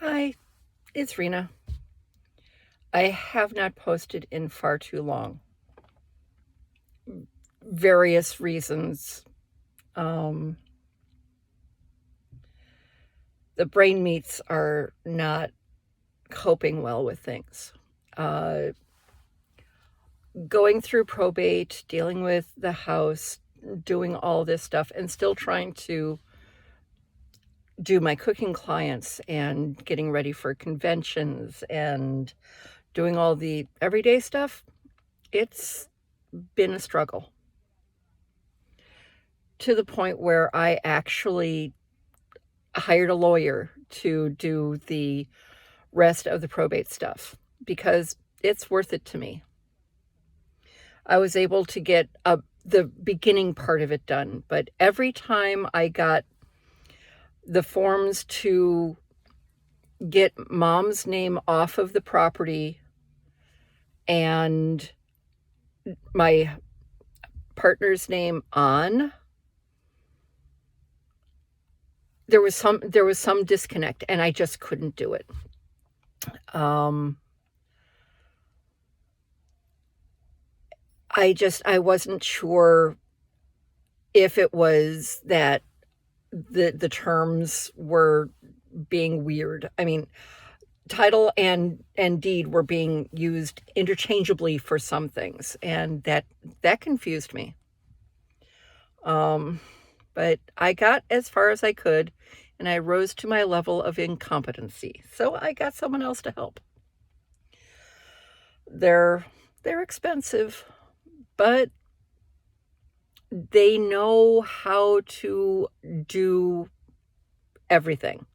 Hi, it's Rena. I have not posted in far too long. Various reasons. Um, the brain meats are not coping well with things. Uh, Going through probate, dealing with the house, doing all this stuff, and still trying to do my cooking clients and getting ready for conventions and doing all the everyday stuff. It's been a struggle to the point where I actually hired a lawyer to do the rest of the probate stuff because it's worth it to me. I was able to get the beginning part of it done, but every time I got the forms to get mom's name off of the property and my partner's name on, there was some disconnect, and I just couldn't do it. Um, I wasn't sure if it was that the terms were being weird. I mean, title and deed were being used interchangeably for some things, and that confused me. Um, but I got as far as I could, and I rose to my level of incompetency. So I got someone else to help. They're they're expensive, but they know how to do everything.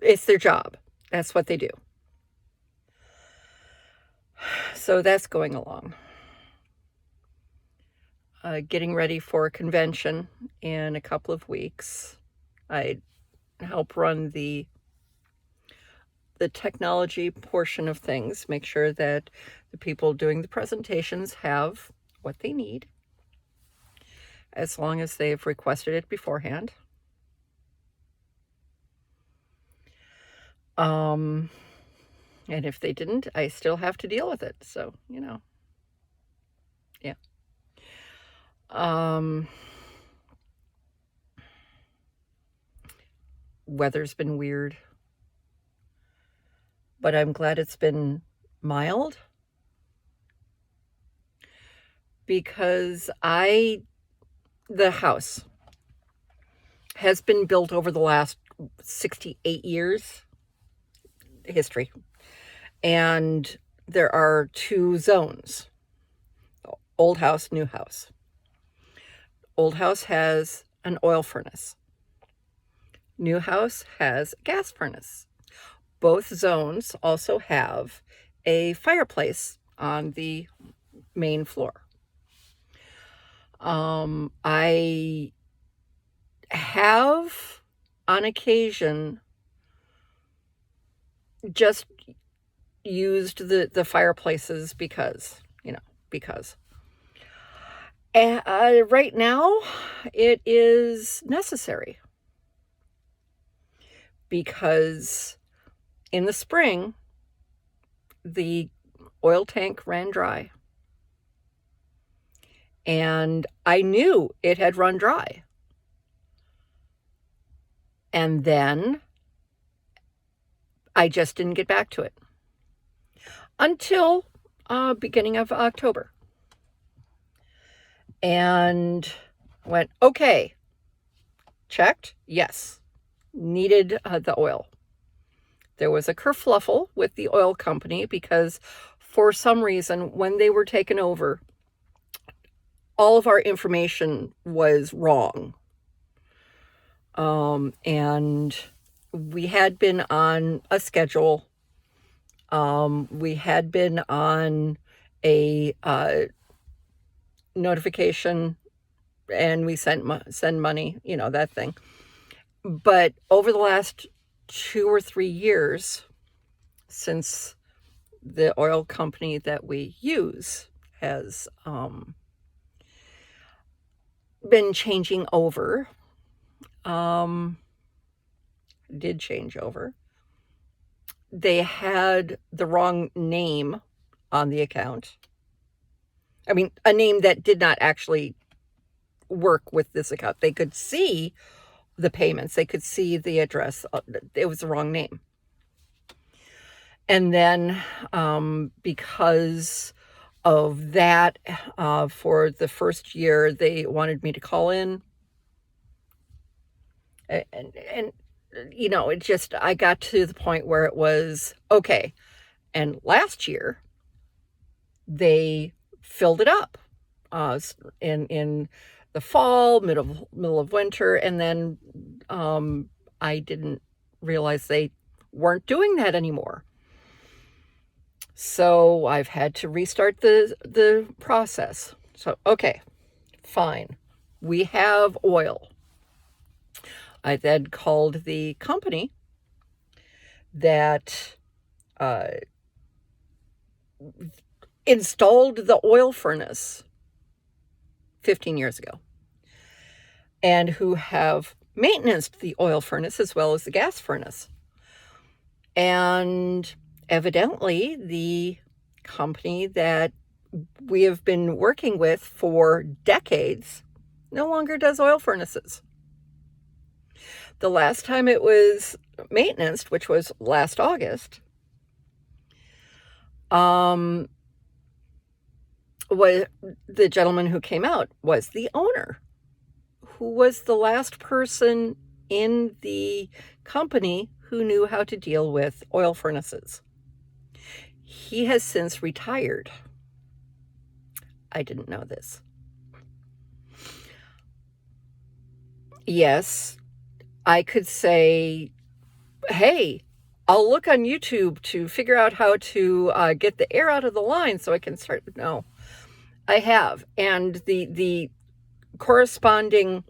It's their job. That's what they do. So that's going along. Getting ready for a convention in a couple of weeks. I help run the technology portion of things, make sure that the people doing the presentations have what they need, as long as they've requested it beforehand. And if they didn't, I still have to deal with it. So, yeah. Weather's been weird, but I'm glad it's been mild because the house has been built over the last 68 years history, and there are two zones: old house, new house. Old house has an oil furnace. New house has a gas furnace. Both zones also have a fireplace on the main floor. I have on occasion just used the fireplaces because. Right now, it is necessary because in the spring, the oil tank ran dry. And I knew it had run dry. And then I just didn't get back to it until beginning of October. And went, okay, checked, yes, needed the oil. There was a kerfluffle with the oil company because for some reason, when they were taken over, all of our information was wrong. And we had been on a schedule. We had been on a notification, and we send money, that thing. But over the last 2 or 3 years, since the oil company that we use has been changing over, did change over, they had the wrong name on the account. I mean, a name that did not actually work with this account. They could see the payments, they could see the address. It was the wrong name. And then because of that, for the first year, they wanted me to call in. And you know, it just, I got to the point where it was, okay. And last year, they filled it up in the fall, middle of winter, and then I didn't realize they weren't doing that anymore. So I've had to restart the process. So, okay, fine. We have oil. I then called the company that installed the oil furnace 15 years ago, and who have maintained the oil furnace as well as the gas furnace. And evidently, the company that we have been working with for decades no longer does oil furnaces. The last time it was maintained, which was last August, was the gentleman who came out was the owner, who was the last person in the company who knew how to deal with oil furnaces. He has since retired. I didn't know this. Yes, I could say, hey, I'll look on YouTube to figure out how to get the air out of the line so I can start. No, I have. And the corresponding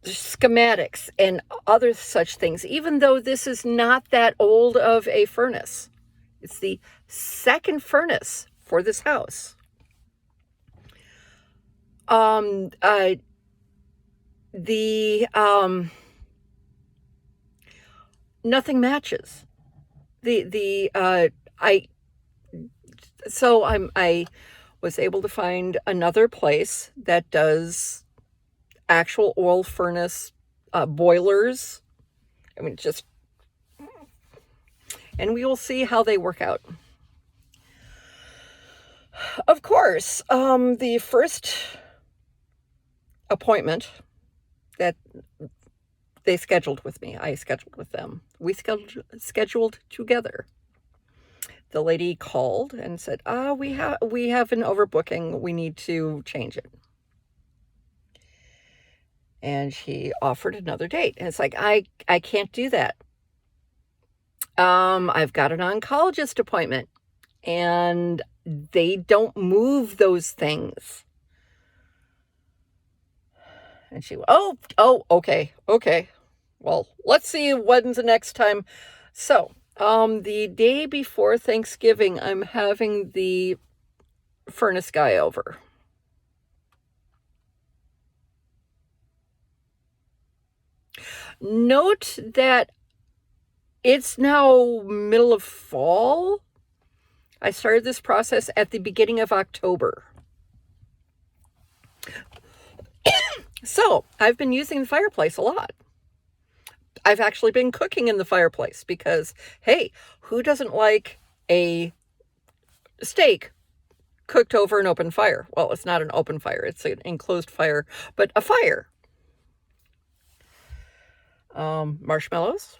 schematics and other such things, even though this is not that old of a furnace. It's the second furnace for this house. Nothing matches. I was able to find another place that does actual oil furnace boilers. I mean, just, and we will see how they work out. Of course, the first appointment that they scheduled with me, I scheduled with them. We scheduled together. The lady called and said, we have an overbooking. We need to change it. And she offered another date. And it's like, I can't do that. I've got an oncologist appointment, and they don't move those things. And she, okay. Well, let's see when's the next time. So, the day before Thanksgiving, I'm having the furnace guy over. Note that it's now middle of fall. I started this process at the beginning of October. So I've been using the fireplace a lot. I've actually been cooking in the fireplace because, hey, who doesn't like a steak cooked over an open fire? Well, it's not an open fire. It's an enclosed fire, but a fire. Marshmallows.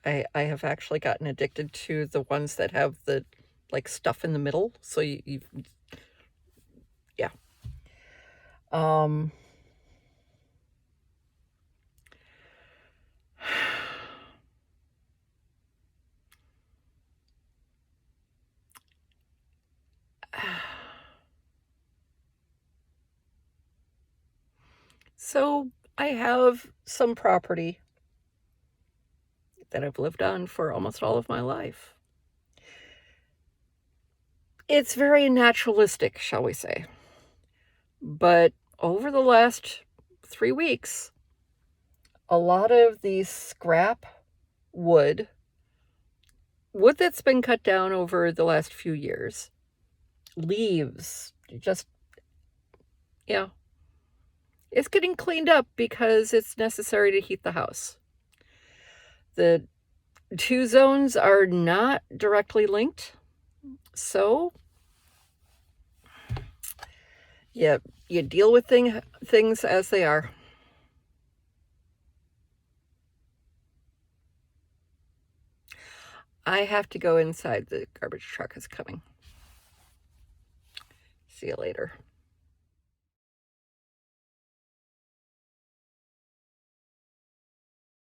I have actually gotten addicted to the ones that have the stuff in the middle. So you yeah. So I have some property that I've lived on for almost all of my life. It's very naturalistic, shall we say. But over the last 3 weeks, a lot of the scrap wood wood that's been cut down over the last few years, leaves, just, yeah, it's getting cleaned up because it's necessary to heat the house. The two zones are not directly linked, so you deal with things as they are. I have to go inside. The garbage truck is coming. See you later.